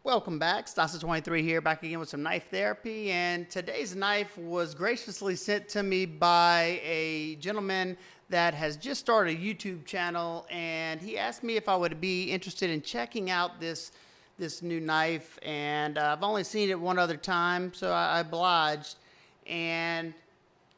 Welcome back. Stasa23 here, back again with some knife therapy. And today's knife was graciously sent to me by a gentleman that has just started a YouTube channel. And he asked me if I would be interested in checking out this new knife. And I've only seen it one other time, so I obliged. And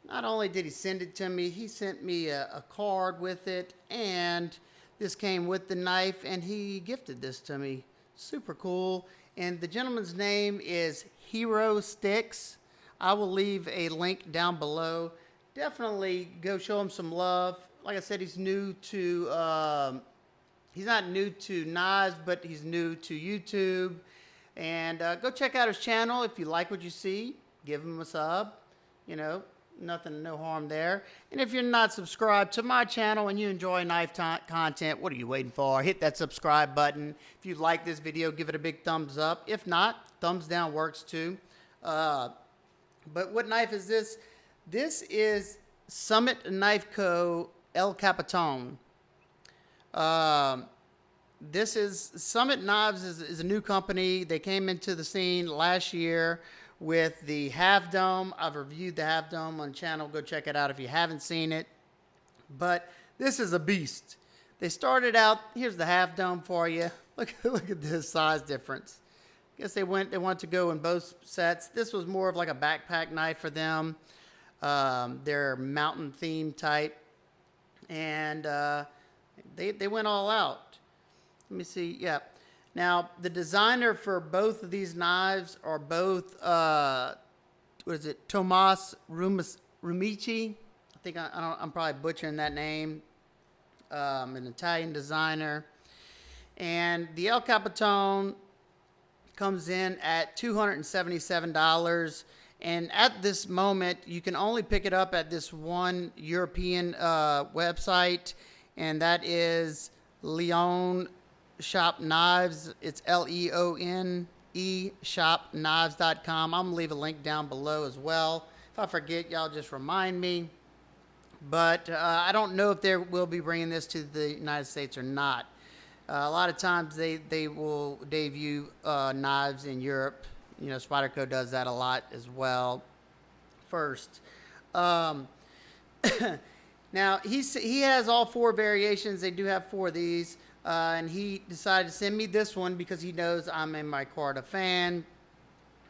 not only did he send it to me, he sent me a card with it. And this came with the knife, and he gifted this to me. Super cool. And the gentleman's name is Hero Sticks. I will leave a link down below. Definitely go show him some love. Like I said, he's new to, he's not new to knives, but he's new to YouTube. And go check out his channel. If you like what you see, give him a sub. You know, nothing, no harm there. And if you're not subscribed to my channel and you enjoy knife content, what are you waiting for? Hit that subscribe button. If you like this video, give it a big thumbs up. If not, thumbs down works too. But what knife is this? This is Summit Knife Co. El Capitan. This is Summit Knives is a new company. They came into the scene last year with the half dome. I've reviewed the half dome on the channel. Go check it out if you haven't seen it. But this is a beast. They started out, here's the half dome for you. Look at this size difference. I guess they wanted to go in both sets. This was more of like a backpack knife for them. They're mountain theme type. And they went all out. Let me see. Yeah. Now, the designer for both of these knives are both, what is it, Tomas Rumici. I think I'm probably butchering that name. An Italian designer. And the El Capitan comes in at $277. And at this moment, you can only pick it up at this one European website, and that is Leon Shop Knives. It's Leone shopknives.com. I'm gonna leave a link down below as well. If I forget, y'all just remind me. But I don't know if they will be bringing this to the United States or not. A lot of times they will debut knives in Europe. You know, Spyderco does that a lot as well. First. Now he has all four variations. They do have four of these. And he decided to send me this one because he knows I'm a micarta fan.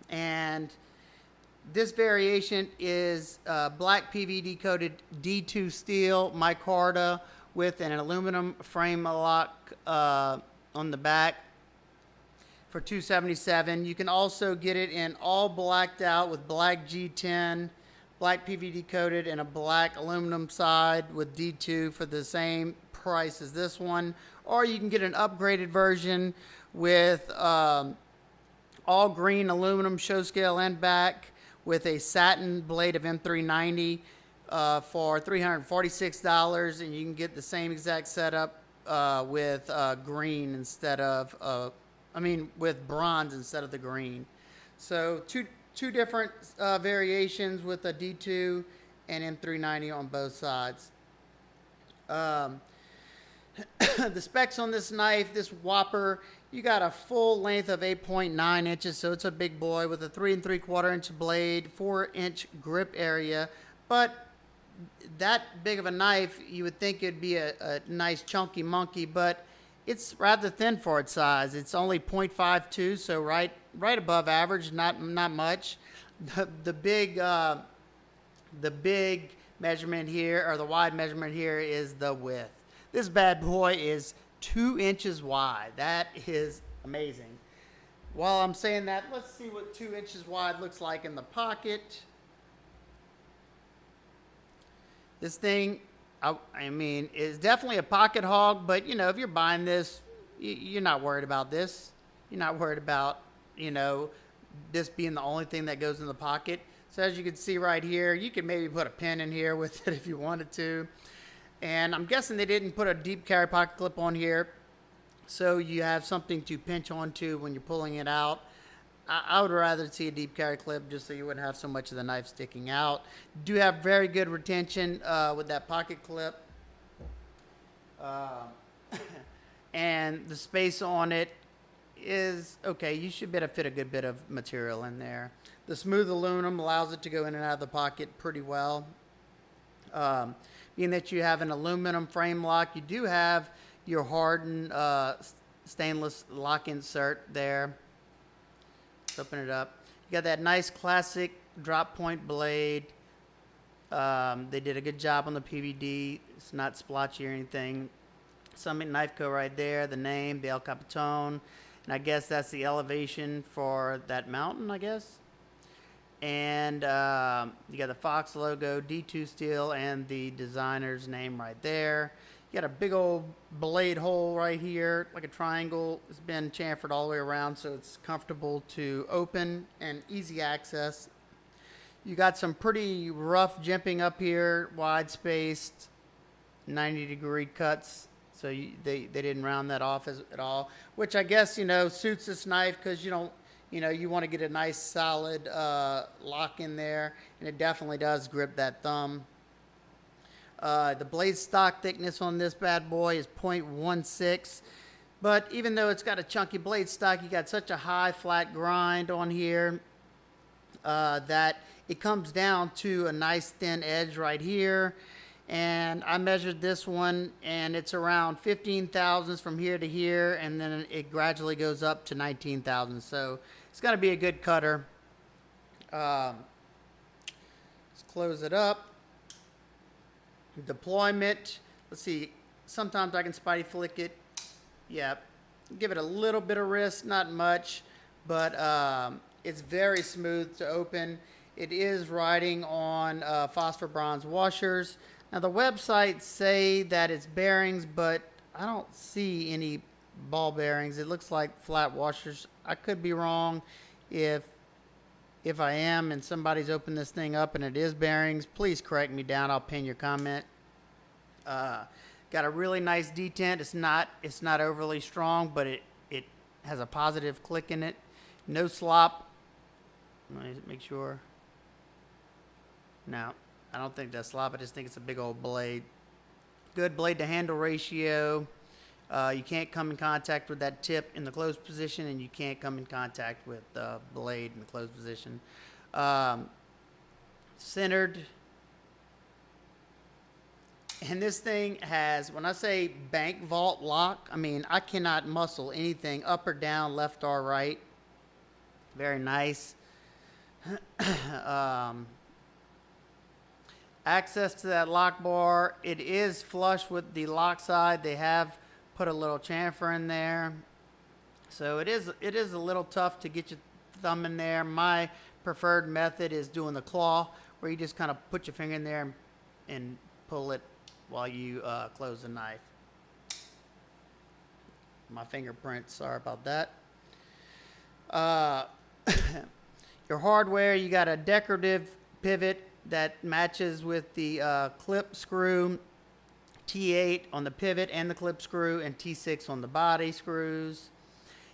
And this variation is black PVD coated D2 steel micarta with an aluminum frame lock on the back for $277. You can also get it in all blacked out with black G10, black PVD coated, and a black aluminum side with D2 for the same price as this one. Or you can get an upgraded version with all green aluminum show scale and back with a satin blade of M390 for $346. And you can get the same exact setup with green instead of, with bronze instead of the green. So two different variations with a D2 and M390 on both sides. The specs on this knife, this Whopper, you got a full length of 8.9 inches, so it's a big boy with a 3 3/4 inch blade, 4-inch grip area. But that big of a knife, you would think it'd be a nice chunky monkey, but it's rather thin for its size. It's only 0.52, so right above average, not much. The big measurement here, or the wide measurement here, is the width. This bad boy is 2 inches wide. That is amazing. While I'm saying that, let's see what 2 inches wide looks like in the pocket. This thing, is definitely a pocket hog, but, you know, if you're buying this, you're not worried about this. You're not worried about, you know, this being the only thing that goes in the pocket. So as you can see right here, you can maybe put a pin in here with it if you wanted to. And I'm guessing they didn't put a deep carry pocket clip on here, so you have something to pinch onto when you're pulling it out. I would rather see a deep carry clip just so you wouldn't have so much of the knife sticking out. Do have very good retention with that pocket clip. And the space on it is okay. You should be able to fit a good bit of material in there. The smooth aluminum allows it to go in and out of the pocket pretty well. Being that you have an aluminum frame lock, you do have your hardened stainless lock insert there. Let's open it up. You got that nice classic drop point blade. They did a good job on the PVD. It's not splotchy or anything. Summit Knife Co. right there, the name, the El Capitan, and I guess that's the elevation for that mountain, I guess. And you got the Fox logo, D2 steel, and the designer's name right there. You got a big old blade hole right here, like a triangle. It's been chamfered all the way around, so it's comfortable to open and easy access. You got some pretty rough jimping up here, wide spaced, 90-degree cuts. So they didn't round that off at all, which I guess, suits this knife because you want to get a nice solid lock in there, and it definitely does grip that thumb. The blade stock thickness on this bad boy is 0.16, but even though it's got a chunky blade stock, you got such a high flat grind on here that it comes down to a nice thin edge right here. And I measured this one, and it's around 15 thousandths from here to here, and then it gradually goes up to 19 thousandths. So it's got to be a good cutter. Let's close it up. Deployment. Let's see. Sometimes I can spidey flick it. Yeah. Give it a little bit of wrist, not much, but it's very smooth to open. It is riding on phosphor bronze washers. Now the websites say that it's bearings, but I don't see any ball bearings. It looks like flat washers. I could be wrong. If I am and somebody's opened this thing up and it is bearings, please correct me down. I'll pin your comment. Got a really nice detent. It's not overly strong, but it has a positive click in it. No slop. Let me make sure. No, I don't think that's slop. I just think it's a big old blade. Good blade to handle ratio. You can't come in contact with that tip in the closed position, and you can't come in contact with the blade in the closed position. Centered. And this thing has, when I say bank vault lock, I mean, I cannot muscle anything up or down, left or right. Very nice. Access to that lock bar. It is flush with the lock side. They have put a little chamfer in there. So it is a little tough to get your thumb in there. My preferred method is doing the claw, where you just kind of put your finger in there and pull it while you close the knife. My fingerprints, sorry about that. Your hardware, you got a decorative pivot that matches with the clip screw, T8 on the pivot and the clip screw, and T6 on the body screws.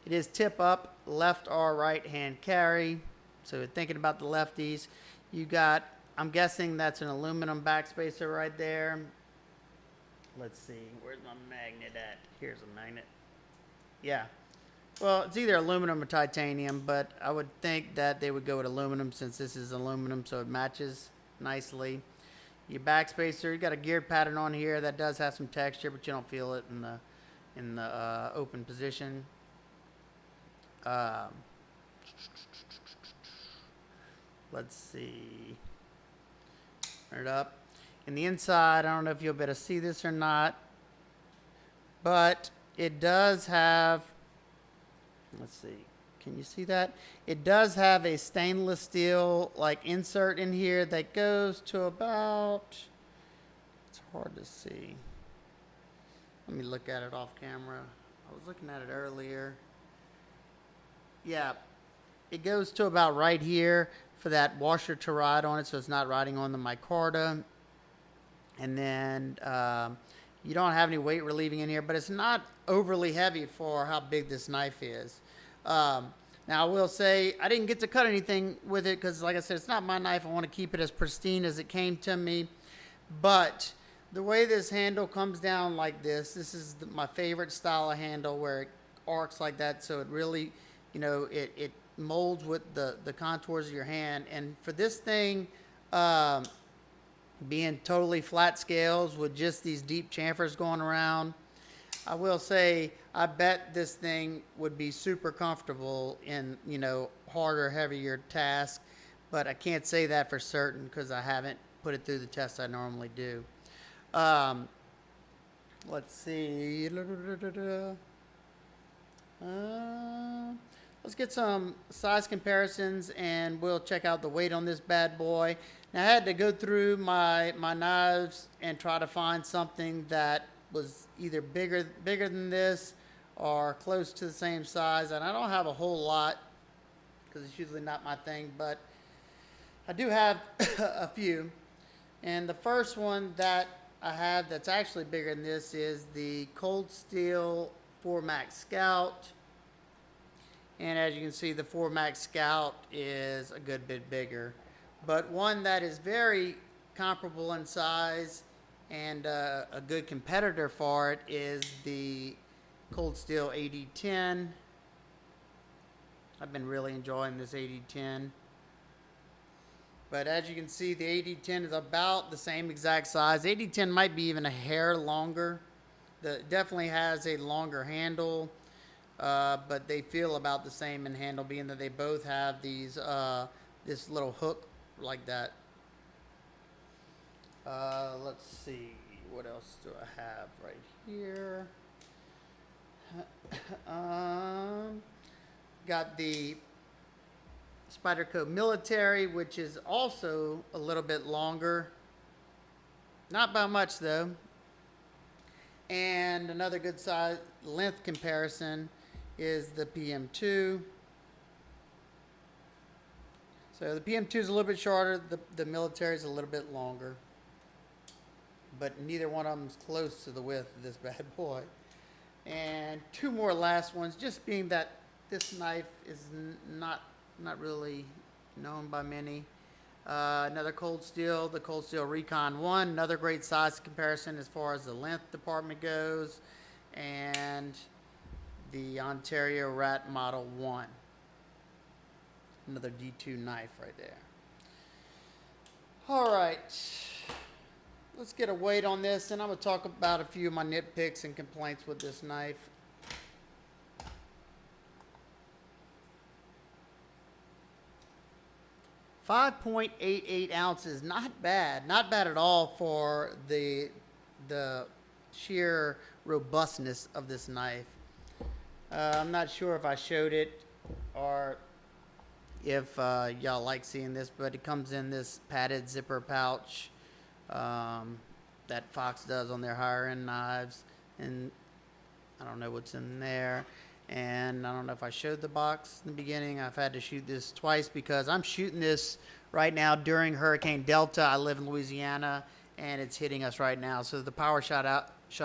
It is tip up, left or right hand carry. So thinking about the lefties, you got, I'm guessing that's an aluminum backspacer right there. Let's see, where's my magnet at? Here's a magnet. Yeah. Well, it's either aluminum or titanium, but I would think that they would go with aluminum since this is aluminum, so it matches nicely. Your backspacer, you got a geared pattern on here that does have some texture, but you don't feel it in the open position. Let's see. Turn it up. In the inside, I don't know if you'll be able to see this or not, but it does have, let's see, can you see that? It does have a stainless steel like insert in here that goes to about, it's hard to see. Let me look at it off camera. I was looking at it earlier. Yeah, it goes to about right here for that washer to ride on it, so it's not riding on the micarta. And then you don't have any weight relieving in here, but it's not overly heavy for how big this knife is. Now, I will say I didn't get to cut anything with it because, like I said, it's not my knife. I want to keep it as pristine as it came to me. But the way this handle comes down like this is my favorite style of handle, where it arcs like that, so it really, it molds with the contours of your hand. And for this thing, being totally flat scales with just these deep chamfers going around, I will say I bet this thing would be super comfortable in, harder, heavier tasks, but I can't say that for certain because I haven't put it through the test I normally do. Let's see. Let's get some size comparisons and we'll check out the weight on this bad boy. Now I had to go through my knives and try to find something that was either bigger than this or close to the same size, and I don't have a whole lot because it's usually not my thing, but I do have a few. And the first one that I have that's actually bigger than this is the Cold Steel 4 Max Scout. And as you can see, the 4 Max Scout is a good bit bigger. But one that is very comparable in size and a good competitor for it is the Cold Steel 8010. I've been really enjoying this 8010. But as you can see, the 8010 is about the same exact size. 8010 might be even a hair longer. It definitely has a longer handle, but they feel about the same in handle, being that they both have these this little hook like that. Let's see, what else do I have right here? Got the Spyderco Military, which is also a little bit longer. Not by much though. And another good size length comparison is the PM2. So the PM2 is a little bit shorter, the Military is a little bit longer. But neither one of them is close to the width of this bad boy. And two more last ones, just being that this knife is not really known by many. Another Cold Steel, the Cold Steel Recon 1, another great size comparison as far as the length department goes, and the Ontario Rat Model 1. Another D2 knife right there. All right, let's get a weight on this, and I'm going to talk about a few of my nitpicks and complaints with this knife. 5.88 ounces, not bad at all for the sheer robustness of this knife. I'm not sure if I showed it or if y'all like seeing this, but it comes in this padded zipper pouch that Fox does on their higher end knives, and I don't know what's in there. And I don't know if I showed the box in the beginning. I've had to shoot this twice because I'm shooting this right now during Hurricane Delta. I live in Louisiana, and it's hitting us right now. So the power shut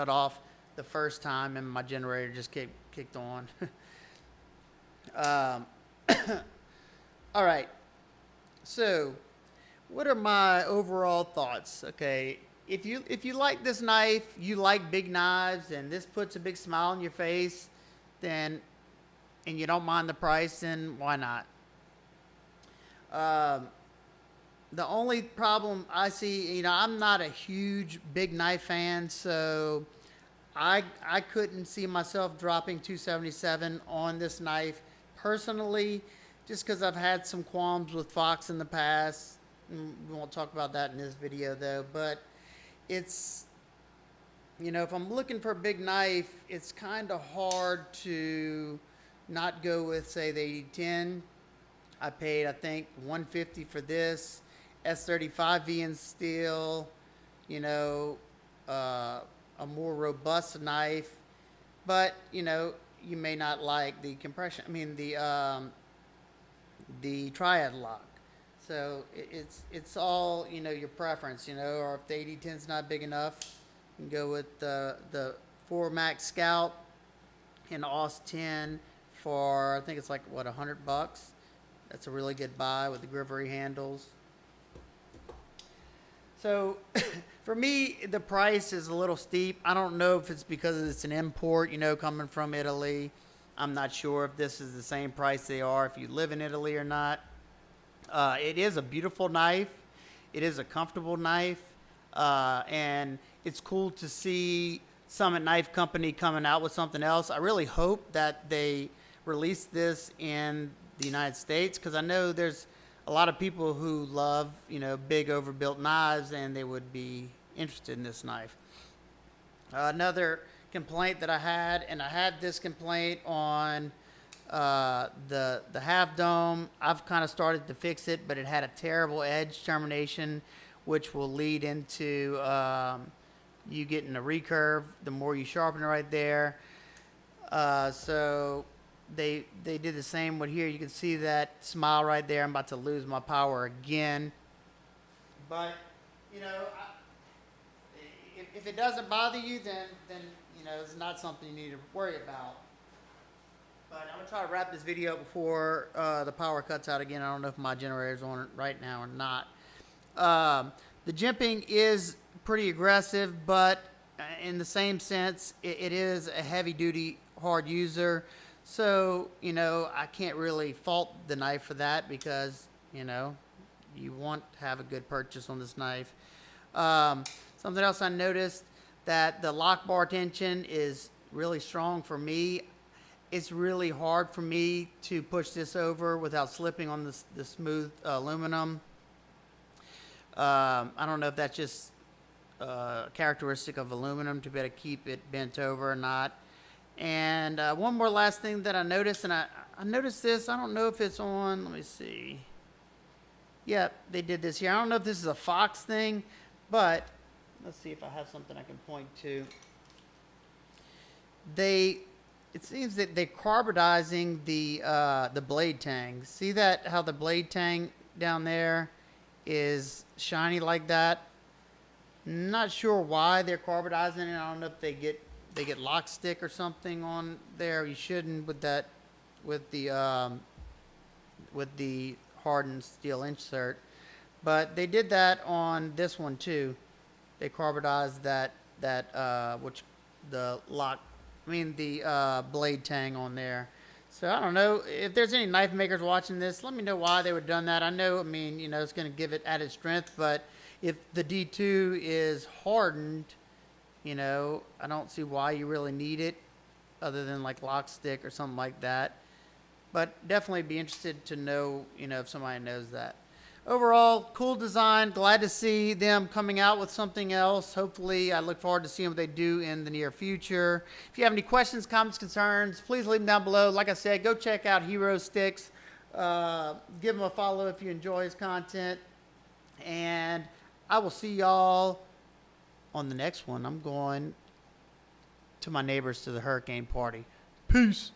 off the first time, and my generator just kicked on. All right. So, what are my overall thoughts? Okay, if you like this knife, you like big knives, and this puts a big smile on your face, then, and you don't mind the price, then why not? The only problem I see, I'm not a huge big knife fan, so I couldn't see myself dropping $277 on this knife personally, just because I've had some qualms with Fox in the past. We won't talk about that in this video though, but it's, if I'm looking for a big knife, it's kind of hard to not go with, say, the 8010. I paid, I think, $150 for this. S35 VN steel, a more robust knife. But, you may not like the compression, the triad lock. So it's all, your preference, or if the 8010 is not big enough, you can go with the 4 Max Scout in AUS 10 for, I think it's like, what, $100? That's a really good buy with the Grivery handles. So for me, the price is a little steep. I don't know if it's because it's an import, coming from Italy. I'm not sure if this is the same price they are if you live in Italy or not. It is a beautiful knife. It is a comfortable knife. And it's cool to see Summit Knife Company coming out with something else. I really hope that they release this in the United States, because I know there's a lot of people who love, big overbuilt knives, and they would be interested in this knife. Another complaint that I had, and I had this complaint on the half dome. I've kind of started to fix it, but it had a terrible edge termination, which will lead into you getting a recurve the more you sharpen it right there. So they did the same with here. You can see that smile right there. I'm about to lose my power again. But, if it doesn't bother you, then it's not something you need to worry about. But I'm going to try to wrap this video up before the power cuts out again. I don't know if my generator's on right now or not. The jimping is pretty aggressive, but in the same sense, it is a heavy-duty hard user. So, I can't really fault the knife for that, because, you want to have a good purchase on this knife. Something else I noticed, that the lock bar tension is really strong for me. It's really hard for me to push this over without slipping on the smooth aluminum. I don't know if that's just characteristic of aluminum to be able to keep it bent over or not. And one more last thing that I noticed, and I noticed this. I don't know if it's on. Let me see. Yep, they did this here. I don't know if this is a Fox thing, but let's see if I have something I can point to. It seems that they're carbonizing the blade tang. See that, how the blade tang down there is shiny like that? Not sure why they're carbonizing it. I don't know if they get lock stick or something on there. You shouldn't with the hardened steel insert. But they did that on this one too. They carbonized the blade tang on there. So I don't know if there's any knife makers watching this. Let me know why they would have done that. I know, it's going to give it added strength, but if the D2 is hardened, I don't see why you really need it, other than like lock stick or something like that. But definitely be interested to know, if somebody knows that. Overall, cool design. Glad to see them coming out with something else. Hopefully, I look forward to seeing what they do in the near future. If you have any questions, comments, concerns, please leave them down below. Like I said, go check out Hero Sticks. Give him a follow if you enjoy his content. And I will see y'all on the next one. I'm going to my neighbors to the hurricane party. Peace.